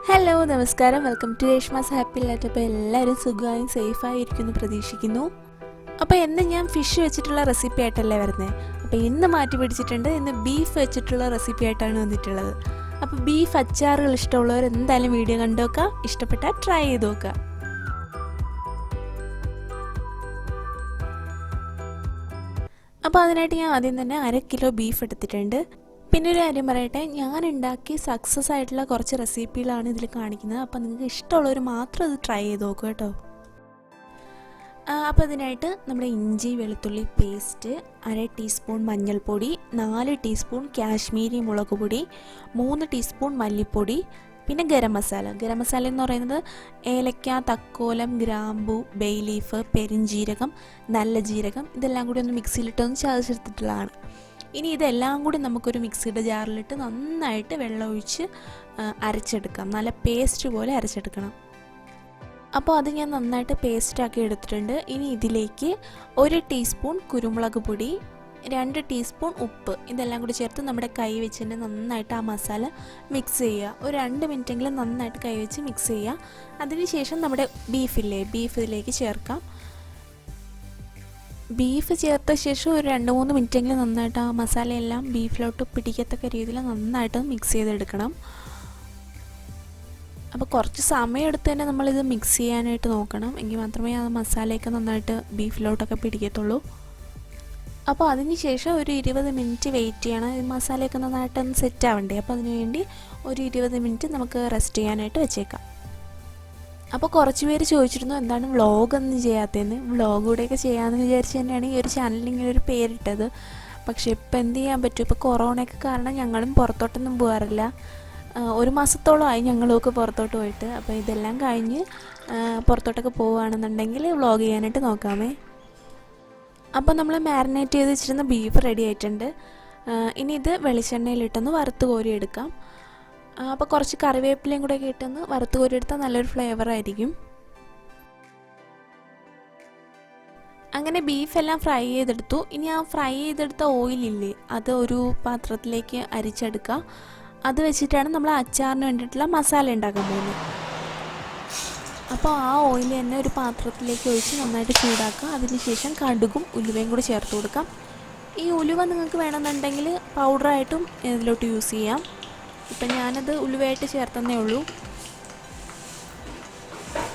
Hello നമസ്കാരം, welcome to Reshma's happy light. അപ്പോൾ എല്ലാവരും സുഖമായും സേഫായിരിക്കുന്നു പ്രതീക്ഷിക്കുന്നു. അപ്പോൾ എന്ന് ഞാൻ ഫിഷ് വെച്ചിട്ടുള്ള റെസിപ്പി ആയിട്ടല്ലേ വരുന്നത്. അപ്പോൾ ഇന്ന് മാറ്റി പിടിച്ചിട്ടുണ്ട്. ഇന്ന് ബീഫ് വെച്ചിട്ടുള്ള റെസിപ്പി ആയിട്ടാണ് വന്നിട്ടുള്ളത്. അപ്പോൾ ബീഫ് അച്ചാറുകൾ ഇഷ്ടമുള്ളവർ എന്തായാലും വീഡിയോ കണ്ടു നോക്കുക, ഇഷ്ടപ്പെട്ടാൽ ട്രൈ ചെയ്ത് നോക്കുക. അപ്പോൾ അതിനായിട്ട് ഞാൻ ആദ്യം തന്നെ 1/2 കിലോ ബീഫ് എടുത്തിട്ടുണ്ട്. പിന്നെ ഒരു കാര്യം പറയട്ടെ, ഞാൻ ഉണ്ടാക്കി സക്സസ് ആയിട്ടുള്ള കുറച്ച് റെസിപ്പികളാണ് ഇതിൽ കാണിക്കുന്നത്. അപ്പോൾ നിങ്ങൾക്ക് ഇഷ്ടമുള്ളവർ മാത്രം ഇത് ട്രൈ ചെയ്ത് നോക്കുക കേട്ടോ. അപ്പോൾ അതിനായിട്ട് നമ്മുടെ ഇഞ്ചി വെളുത്തുള്ളി പേസ്റ്റ്, 1/2 ടീസ്പൂൺ മഞ്ഞൾപ്പൊടി, 4 ടീസ്പൂൺ കാശ്മീരി മുളക് പൊടി, 3 ടീസ്പൂൺ മല്ലിപ്പൊടി, പിന്നെ ഗരം മസാല. ഗരം മസാല എന്ന് പറയുന്നത് ഏലക്ക, തക്കോലം, ഗ്രാമ്പു, ബേ ലീഫ്, പെരിഞ്ജീരകം, നല്ല ജീരകം, ഇതെല്ലാം കൂടി ഒന്ന് മിക്സിയിലിട്ടൊന്ന് ചതച്ചെടുത്തിട്ടുള്ളതാണ്. ഇനി ഇതെല്ലാം കൂടി നമുക്കൊരു മിക്സിയുടെ ജാറിലിട്ട് നന്നായിട്ട് വെള്ളമൊഴിച്ച് അരച്ചെടുക്കാം. നല്ല പേസ്റ്റ് പോലെ അരച്ചെടുക്കണം. അപ്പോൾ അത് ഞാൻ നന്നായിട്ട് പേസ്റ്റാക്കി എടുത്തിട്ടുണ്ട്. ഇനി ഇതിലേക്ക് 1 ടീസ്പൂൺ കുരുമുളക് പൊടി, 2 ടീസ്പൂൺ ഉപ്പ്, ഇതെല്ലാം കൂടി ചേർത്ത് നമ്മുടെ കൈ വെച്ചിട്ട് നന്നായിട്ട് ആ മസാല മിക്സ് ചെയ്യുക. ഒരു 2 മിനിറ്റെങ്കിലും നന്നായിട്ട് കൈ വെച്ച് മിക്സ് ചെയ്യുക. അതിനുശേഷം നമ്മുടെ ബീഫ് ഇതിലേക്ക് ചേർക്കാം. ബീഫ് ചേർത്ത ശേഷം ഒരു 2-3 മിനിറ്റെങ്കിലും നന്നായിട്ട് ആ മസാലയെല്ലാം ബീഫിലോട്ട് പിടിക്കത്തക്ക രീതിയിൽ നന്നായിട്ട് മിക്സ് ചെയ്തെടുക്കണം. അപ്പോൾ കുറച്ച് സമയം എടുത്ത് തന്നെ നമ്മളിത് മിക്സ് ചെയ്യാനായിട്ട് നോക്കണം. എങ്കിൽ മാത്രമേ ആ മസാലയൊക്കെ നന്നായിട്ട് ബീഫിലോട്ടൊക്കെ പിടിക്കത്തുള്ളൂ. അപ്പോൾ അതിന് ശേഷം ഒരു 20 മിനിറ്റ് വെയിറ്റ് ചെയ്യണം. ഈ മസാലയൊക്കെ നന്നായിട്ടൊന്ന് സെറ്റ് ആവണ്ടേ. അപ്പോൾ അതിന് വേണ്ടി ഒരു 20 മിനിറ്റ് നമുക്ക് റെസ്റ്റ് ചെയ്യാനായിട്ട് വെച്ചേക്കാം. അപ്പോൾ കുറച്ച് പേര് ചോദിച്ചിരുന്നു എന്താണ് വ്ളോഗൊന്നും ചെയ്യാത്തതെന്ന്. വ്ളോഗ് കൂടെയൊക്കെ ചെയ്യാമെന്ന് വിചാരിച്ച് തന്നെയാണ് ഈ ഒരു ചാനലിൽ ഇങ്ങനെ ഒരു പേരിട്ടത്. പക്ഷേ ഇപ്പോൾ എന്ത് ചെയ്യാൻ പറ്റും, ഇപ്പോൾ കൊറോണയൊക്കെ കാരണം ഞങ്ങളും പുറത്തോട്ടൊന്നും പോകാറില്ല. 1 മാസത്തോളമായി ഞങ്ങളുമൊക്കെ പുറത്തോട്ട് പോയിട്ട്. അപ്പോൾ ഇതെല്ലാം കഴിഞ്ഞ് പുറത്തോട്ടൊക്കെ പോവുകയാണെന്നുണ്ടെങ്കിൽ വ്ളോഗ് ചെയ്യാനായിട്ട് നോക്കാമേ. അപ്പോൾ നമ്മൾ മാരിനേറ്റ് ചെയ്ത് വെച്ചിരുന്ന ബീഫ് റെഡി ആയിട്ടുണ്ട്. ഇനി ഇത് വെളിച്ചെണ്ണയിലിട്ടൊന്ന് വറുത്ത് കോരി എടുക്കാം. അപ്പോൾ കുറച്ച് കറിവേപ്പിലയും കൂടെ ഒക്കെ ഇട്ടൊന്ന് വറുത്ത് കോരി എടുത്താൽ നല്ലൊരു ഫ്ലേവർ ആയിരിക്കും. അങ്ങനെ ബീഫെല്ലാം ഫ്രൈ ചെയ്തെടുത്തു. ഇനി ആ ഫ്രൈ ചെയ്തെടുത്ത ഓയിലില്ലേ, അത് ഒരു പാത്രത്തിലേക്ക് അരിച്ചെടുക്കുക. അത് വെച്ചിട്ടാണ് നമ്മൾ അച്ചാറിന് വേണ്ടിയിട്ടുള്ള മസാല ഉണ്ടാക്കാൻ പോകുന്നത്. അപ്പോൾ ആ ഓയിൽ തന്നെ ഒരു പാത്രത്തിലേക്ക് ഒഴിച്ച് നന്നായിട്ട് ചൂടാക്കുക. അതിനുശേഷം കടുകും ഉലുവയും കൂടി ചേർത്ത് കൊടുക്കാം. ഈ ഉലുവ നിങ്ങൾക്ക് വേണമെന്നുണ്ടെങ്കിൽ പൗഡറായിട്ടും ഇതിലോട്ട് യൂസ് ചെയ്യാം. ഇപ്പം ഞാനത് ഉലുവയായിട്ട് ചേർത്തന്നേ ഉള്ളൂ.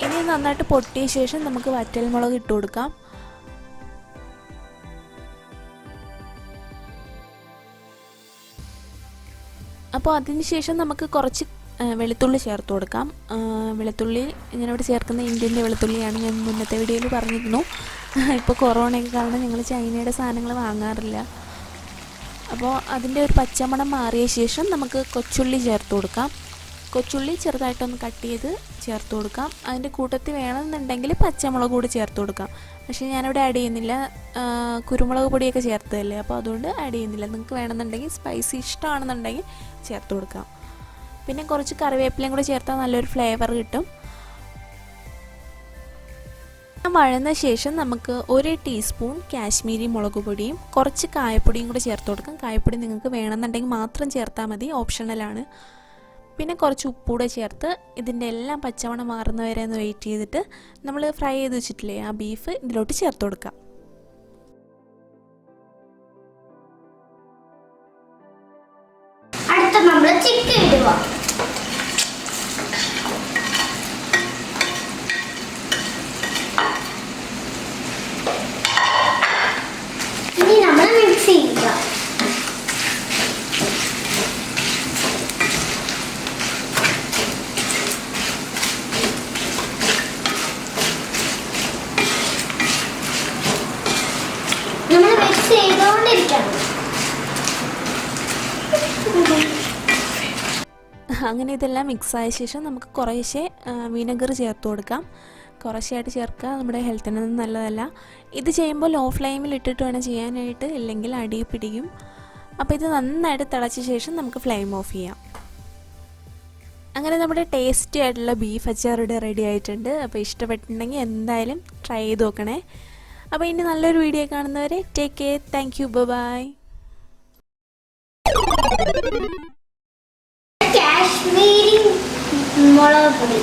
ഇനി നന്നായിട്ട് പൊട്ടിയ ശേഷം നമുക്ക് വറ്റൽമുളക് ഇട്ട് കൊടുക്കാം. അപ്പോൾ അതിന് ശേഷം നമുക്ക് കുറച്ച് വെളുത്തുള്ളി ചേർത്ത് കൊടുക്കാം. വെളുത്തുള്ളി ഞാനിവിടെ ചേർക്കുന്ന ഇന്ത്യൻ്റെ വെളുത്തുള്ളിയാണ്. ഞാൻ മുന്നത്തെ വീഡിയോയിൽ പറഞ്ഞിരുന്നു. ഇപ്പോൾ കൊറോണയൊക്കെ കാരണം ഞങ്ങൾ ചൈനയുടെ സാധനങ്ങൾ വാങ്ങാറില്ല. അപ്പോൾ അതിൻ്റെ ഒരു പച്ചമണം മാറിയ ശേഷം നമുക്ക് കൊച്ചുള്ളി ചേർത്ത് കൊടുക്കാം. കൊച്ചുള്ളി ചെറുതായിട്ടൊന്ന് കട്ട് ചെയ്ത് ചേർത്ത് കൊടുക്കാം. അതിൻ്റെ കൂട്ടത്തിൽ വേണമെന്നുണ്ടെങ്കിൽ പച്ചമുളക് കൂടി ചേർത്ത് കൊടുക്കാം. പക്ഷേ ഞാനിവിടെ ആഡ് ചെയ്യുന്നില്ല, കുരുമുളക് പൊടിയൊക്കെ ചേർത്തതല്ലേ, അപ്പോൾ അതുകൊണ്ട് ആഡ് ചെയ്യുന്നില്ല. നിങ്ങൾക്ക് വേണമെന്നുണ്ടെങ്കിൽ സ്പൈസി ഇഷ്ടമാണെന്നുണ്ടെങ്കിൽ ചേർത്ത് കൊടുക്കാം. പിന്നെ കുറച്ച് കറിവേപ്പിലയും കൂടി ചേർത്താൽ നല്ലൊരു ഫ്ലേവർ കിട്ടും. വഴന്ന ശേഷം നമുക്ക് 1 ടീസ്പൂൺ കാശ്മീരി മുളക് പൊടിയും കുറച്ച് കായപ്പൊടിയും കൂടി ചേർത്ത് കൊടുക്കാം. കായപ്പൊടി നിങ്ങൾക്ക് വേണമെന്നുണ്ടെങ്കിൽ മാത്രം ചേർത്താൽ മതി, ഓപ്ഷണലാണ്. പിന്നെ കുറച്ച് ഉപ്പൂടെ ചേർത്ത് ഇതിൻ്റെ എല്ലാം പച്ചമണം മാറുന്നവരെ ഒന്ന് വെയിറ്റ് ചെയ്തിട്ട് നമ്മൾ ഫ്രൈ ചെയ്ത് വെച്ചിട്ടില്ലേ ആ ബീഫ് ഇതിലോട്ട് ചേർത്ത് കൊടുക്കാം. അടുത്ത നമ്മൾ ചിക്കൻ ഇടുക. ഇനി നമ്മൾ മിക്സ് ചെയ്യുക. നമ്മൾ മിക്സ് ചെയ്തുകൊണ്ടിരിക്കണം. അങ്ങനെ ഇതെല്ലാം മിക്സായ ശേഷം നമുക്ക് കുറേശ്ശെ വിനെഗർ ചേർത്ത് കൊടുക്കാം. കുറേശ്ശെയായിട്ട് ചേർക്കുക, നമ്മുടെ ഹെൽത്തിനൊന്നും നല്ലതല്ല. ഇത് ചെയ്യുമ്പോൾ ലോ ഫ്ലെയിമിൽ ഇട്ടിട്ട് വേണം ചെയ്യാനായിട്ട്, ഇല്ലെങ്കിൽ അടി പിടിക്കും. അപ്പോൾ ഇത് നന്നായിട്ട് തിളച്ച ശേഷം നമുക്ക് ഫ്ലെയിം ഓഫ് ചെയ്യാം. അങ്ങനെ നമ്മുടെ ടേസ്റ്റി ആയിട്ടുള്ള ബീഫ് അച്ചാറിവിടെ റെഡി ആയിട്ടുണ്ട്. അപ്പോൾ ഇഷ്ടപ്പെട്ടിട്ടുണ്ടെങ്കിൽ എന്തായാലും ട്രൈ ചെയ്ത് നോക്കണേ. അപ്പോൾ ഇനി നല്ലൊരു വീഡിയോ കാണുന്നവരെ take care. Thank you. Bye. Kashmiri മുളക് പൊടി